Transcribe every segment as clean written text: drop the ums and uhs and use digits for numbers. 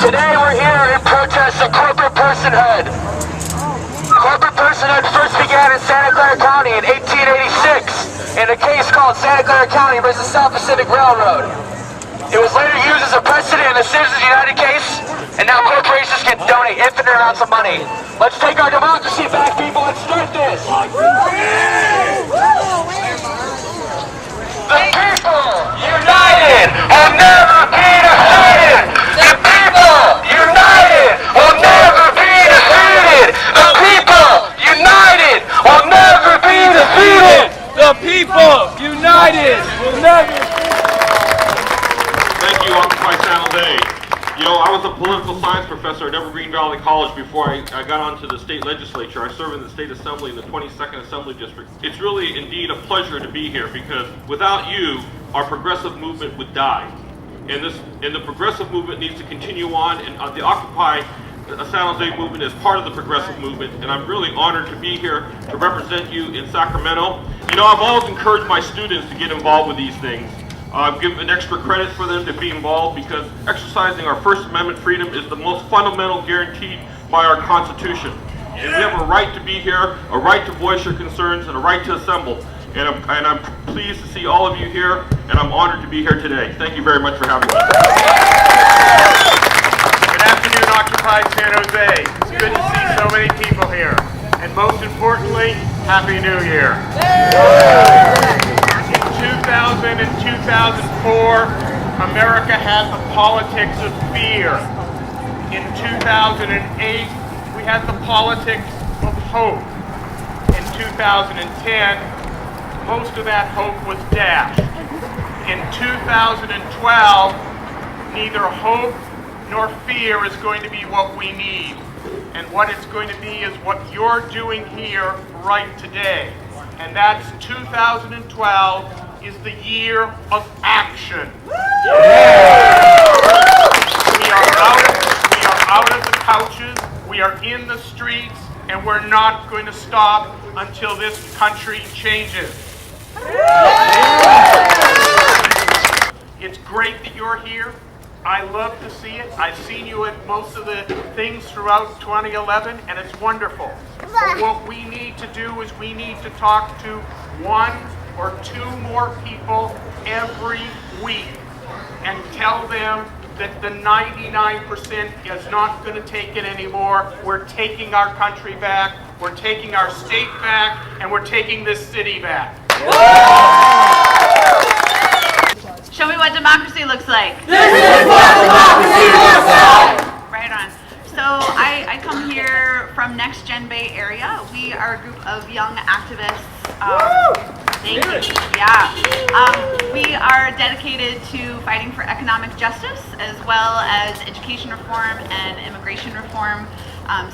Today we're here in protest of corporate personhood. Corporate personhood first began in Santa Clara County in 1886 in a case called Santa Clara County versus South Pacific Railroad. It was later used as a precedent in the Citizens United case, and now corporations can donate infinite amounts of money. Let's take our democracy back, people. Let's start this. The people united will never be defeated. The people united will never be defeated. The people united will never be defeated. The people united will never. Thank you, Occupy San Jose. You know, I was a political science professor at Evergreen Valley College before I got onto the state legislature. I serve in the state assembly in the 22nd Assembly District. It's really indeed a pleasure to be here because without you, our progressive movement would die. And the progressive movement needs to continue on, and the Occupy San Jose movement is part of the progressive movement, and I'm really honored to be here to represent you in Sacramento. You know, I've always encouraged my students to get involved with these things. I've given extra credit for them to be involved because exercising our First Amendment freedom is the most fundamental guaranteed by our Constitution. And we have a right to be here, a right to voice your concerns, and a right to assemble. And I'm pleased to see all of you here, and I'm honored to be here today. Thank you very much for having me. Good afternoon, Occupy San Jose. It's good to see so many people here. And most importantly, Happy New Year. In 2000 and 2004, America had the politics of fear. In 2008, we had the politics of hope. In 2010, most of that hope was dashed. In 2012, neither hope nor fear is going to be what we need. And what it's going to be is what you're doing here right today. And that's 2012 is the year of action. We are out of the couches, we are in the streets, and we're not going to stop until this country changes. It's great that you're here. I love to see it. I've seen you at most of the things throughout 2011, and it's wonderful. But what we need to do is we need to talk to one or two more people every week and tell them that the 99% is not going to take it anymore. We're taking our country back, we're taking our state back, and we're taking this city back. Show me what democracy looks like. This is what democracy looks like! Right on. So I come here from Next Gen Bay Area. We are a group of young activists. Thank you. Yeah. We are dedicated to fighting for economic justice as well as education reform and immigration reform.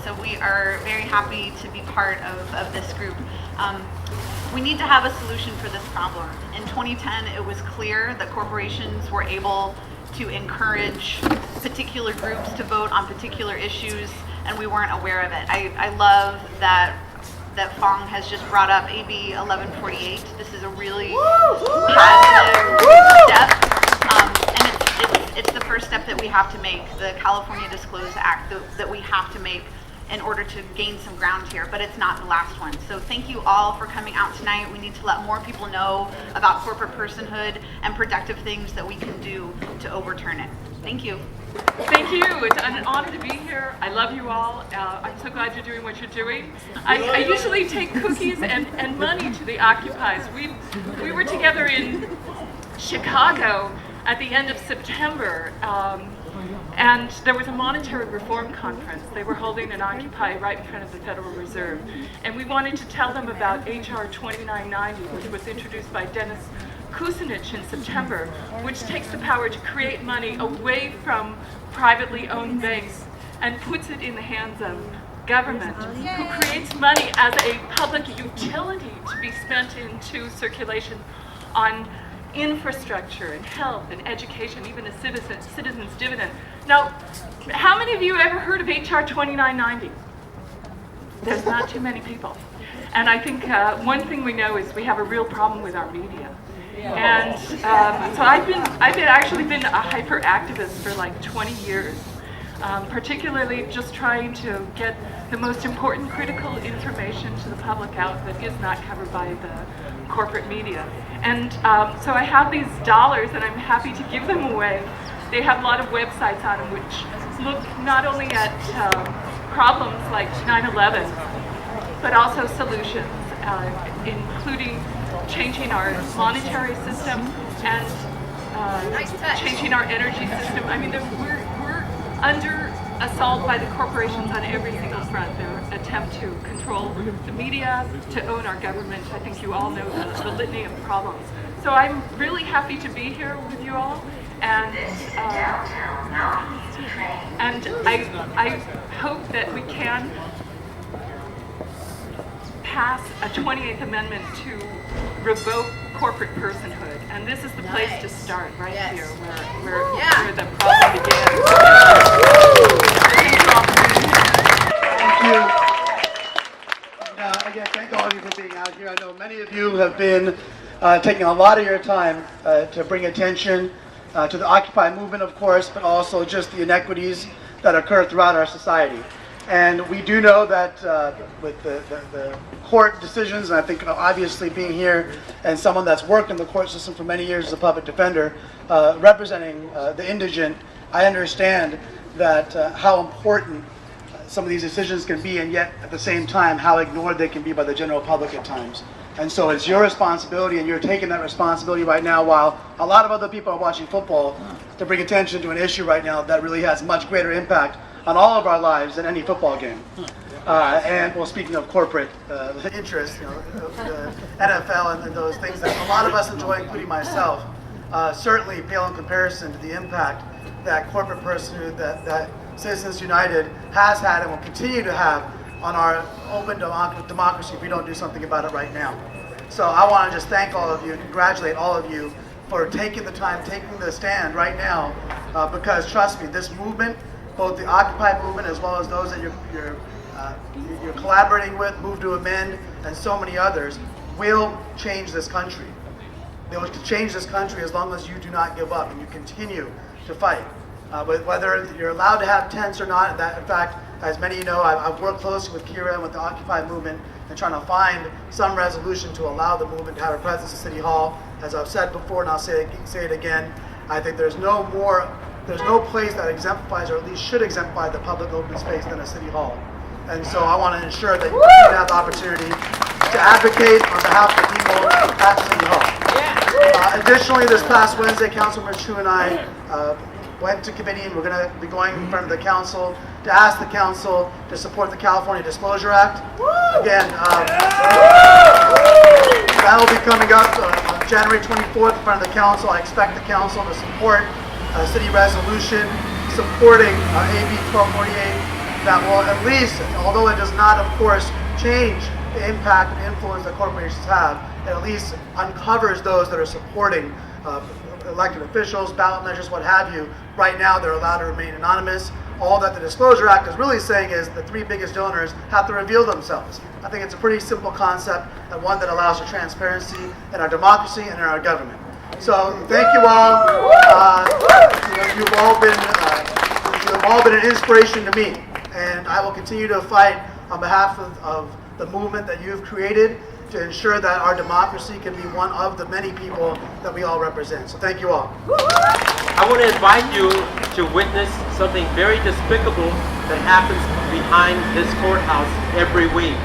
So we are very happy to be part of this group. We need to have a solution for this problem. In 2010, it was clear that corporations were able to encourage particular groups to vote on particular issues, and we weren't aware of it. I love that Fong has just brought up AB 1148. This is a really positive step, and it's the first step that we have to make, the California Disclose Act that we have to make in order to gain some ground here, but it's not the last one. So thank you all for coming out tonight. We need to let more people know about corporate personhood and productive things that we can do to overturn it. Thank you. Thank you. It's an honor to be here. I love you all. I'm so glad you're doing what you're doing. I usually take cookies and money to the Occupies. We were together in Chicago at the end of September. And there was a monetary reform conference. They were holding an Occupy right in front of the Federal Reserve. And we wanted to tell them about HR 2990, which was introduced by Dennis Kucinich in September, which takes the power to create money away from privately owned banks and puts it in the hands of government, who creates money as a public utility to be spent into circulation on infrastructure and health and education, even a citizen's dividend. Now, how many of you ever heard of HR 2990? There's not too many people. And I think one thing we know is we have a real problem with our media. And so I've actually been a hyper activist for like 20 years. particularly just trying to get the most important critical information to the public out that is not covered by the corporate media. And so I have these dollars and I'm happy to give them away. They have a lot of websites on them which look not only at problems like 9/11, but also solutions, including changing our monetary system and changing our energy system. I mean, we're under assault by the corporations on every single front. Their attempt to control the media, to own our government. I think you all know the litany of problems. So I'm really happy to be here with you all, and I hope that we can pass a 28th Amendment to revoke corporate personhood, and this is the place to start, right here, where the problem begins. Thank you. Again, thank all of you for being out here. I know many of you have been taking a lot of your time to bring attention to the Occupy movement, of course, but also just the inequities that occur throughout our society. And we do know that with the court decisions, and I think obviously being here and someone that's worked in the court system for many years as a public defender, representing the indigent, I understand that how important some of these decisions can be, and yet at the same time how ignored they can be by the general public at times. And so it's your responsibility, and you're taking that responsibility right now while a lot of other people are watching football, to bring attention to an issue right now that really has much greater impact on all of our lives than any football game. And well, speaking of corporate interests, you know, the NFL and those things that a lot of us enjoy, including myself, certainly pale in comparison to the impact that corporate personhood, that Citizens United has had and will continue to have on our open democracy if we don't do something about it right now. So I want to just thank all of you and congratulate all of you for taking the time, taking the stand right now, because trust me, this movement, both the Occupy movement as well as those that you're collaborating with, Move to Amend, and so many others, will change this country. They will change this country as long as you do not give up and you continue to fight. Whether you're allowed to have tents or not, that, in fact, as many of you know, I've worked closely with Kira and with the Occupy movement and trying to find some resolution to allow the movement to have a presence at City Hall. As I've said before, and I'll say it again, I think there's no place that exemplifies, or at least should exemplify, the public open space than a City Hall. And so I want to ensure that you continue to have the opportunity to advocate on behalf of the people at City Hall. Additionally, this past Wednesday, Councilmember Chu and I went to committee, and we're going to be going in front of the council to ask the council to support the California Disclosure Act. Again, that will be coming up on January 24th in front of the council. I expect the council to support a city resolution supporting AB 1248 that will at least, although it does not, of course, change the impact and influence that corporations have, it at least uncovers those that are supporting elected officials, ballot measures, what have you. Right now, they're allowed to remain anonymous. All that the Disclosure Act is really saying is the three biggest donors have to reveal themselves. I think it's a pretty simple concept, and one that allows for transparency in our democracy and in our government. So thank you all. You've all been an inspiration to me, and I will continue to fight on behalf of the movement that you've created to ensure that our democracy can be one of the many people that we all represent. So thank you all. I want to invite you to witness something very despicable that happens behind this courthouse every week.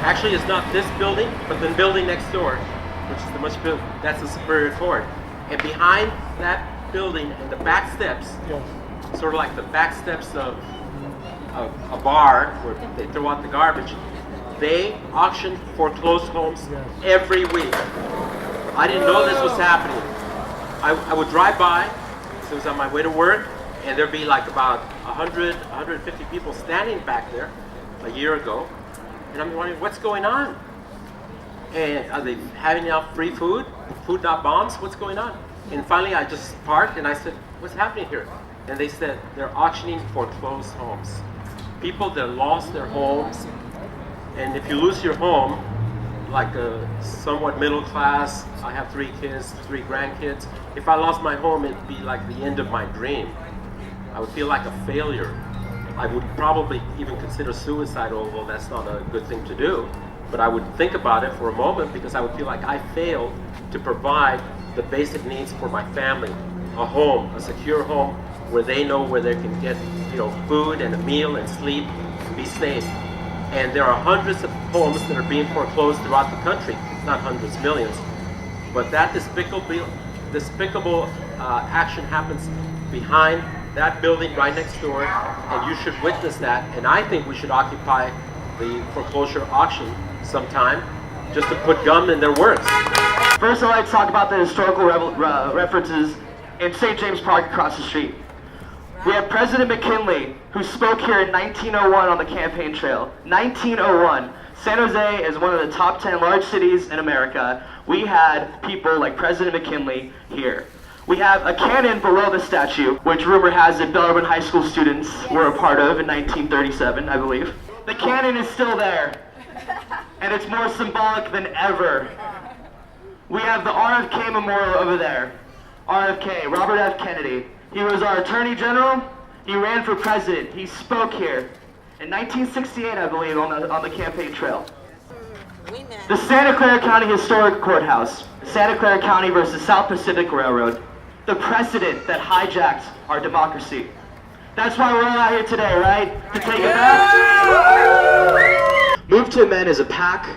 Actually, it's not this building, but the building next door, which is that's the Superior Court. And behind that building, in the back steps, sort of like the back steps of a bar where they throw out the garbage, they auction foreclosed homes every week. I didn't know this was happening. I would drive by, so it was on my way to work, and there'd be like about 100, 150 people standing back there a year ago. And I'm wondering, what's going on? And are they having out free food? Food not bombs? What's going on? And finally I just parked and I said, what's happening here? And they said, they're auctioning foreclosed homes. People that lost their homes. And if you lose your home, like a somewhat middle class, I have 3 kids, 3 grandkids. If I lost my home, it'd be like the end of my dream. I would feel like a failure. I would probably even consider suicide, although that's not a good thing to do. But I would think about it for a moment because I would feel like I failed to provide the basic needs for my family. A home, a secure home where they know where they can get, food and a meal and sleep and be safe. And there are hundreds of homes that are being foreclosed throughout the country. Not hundreds, millions. But that despicable action happens behind that building right next door, and you should witness that. And I think we should occupy the foreclosure auction sometime just to put gum in their works. First, I'd like to talk about the historical references in St. James Park across the street. We have President McKinley, who spoke here in 1901 on the campaign trail. 1901. San Jose is one of the top 10 large cities in America. We had people like President McKinley here. We have a cannon below the statue, which rumor has it Bellarmine High School students were a part of in 1937, I believe. The cannon is still there, and it's more symbolic than ever. We have the RFK Memorial over there. RFK, Robert F. Kennedy. He was our Attorney General. He ran for president. He spoke here in 1968, I believe, on the campaign trail. The Santa Clara County Historic Courthouse. Santa Clara County versus South Pacific Railroad. The precedent that hijacked our democracy. That's why we're all out here today, right? To take it back. Move to Amend is a PAC.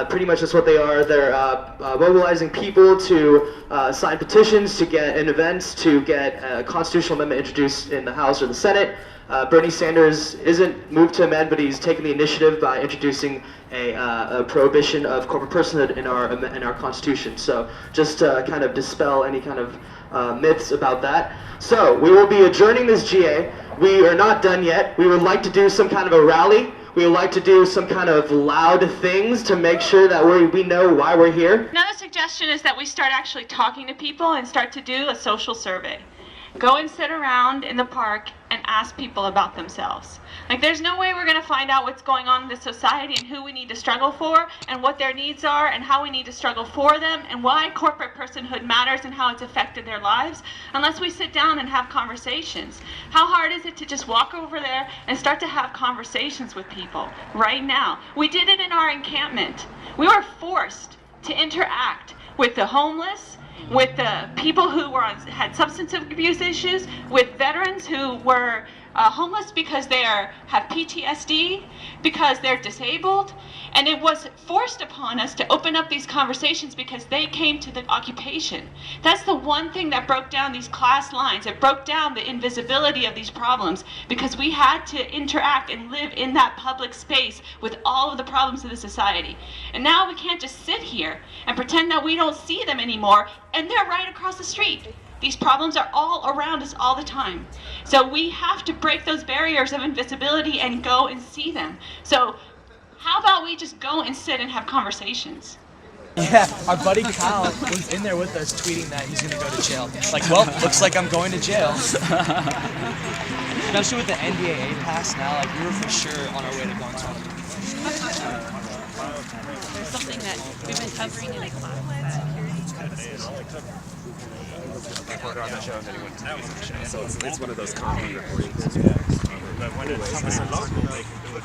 Pretty much that's what they are. They're mobilizing people to sign petitions, to get in events, to get a constitutional amendment introduced in the House or the Senate. Bernie Sanders isn't Move to Amend, but he's taken the initiative by introducing a prohibition of corporate personhood in our Constitution. So just to kind of dispel any kind of myths about that. So we will be adjourning this GA. We are not done yet. We would like to do some kind of a rally. We would like to do some kind of loud things to make sure that we know why we're here. Another suggestion is that we start actually talking to people and start to do a social survey. Go and sit around in the park and ask people about themselves. Like, there's no way we're going to find out what's going on in the society and who we need to struggle for and what their needs are and how we need to struggle for them and why corporate personhood matters and how it's affected their lives unless we sit down and have conversations. How hard is it to just walk over there and start to have conversations with people right now? We did it in our encampment. We were forced to interact with the homeless, with the people who had substance abuse issues, with veterans who were homeless because they have PTSD, because they're disabled, and it was forced upon us to open up these conversations because they came to the occupation. That's the one thing that broke down these class lines. It broke down the invisibility of these problems because we had to interact and live in that public space with all of the problems of the society. And now we can't just sit here and pretend that we don't see them anymore, and they're right across the street. These problems are all around us all the time. So we have to break those barriers of invisibility and go and see them. So how about we just go and sit and have conversations? Yeah, our buddy Kyle was in there with us tweeting that he's going to go to jail. Like, well, looks like I'm going to jail. Especially with the NDAA pass now, like, we were for sure on our way to going to one. There's something that we've been covering in a class. Reporter on the show, if anyone can be on the show. So it's one of those common recordings. But when it's local, they can do it.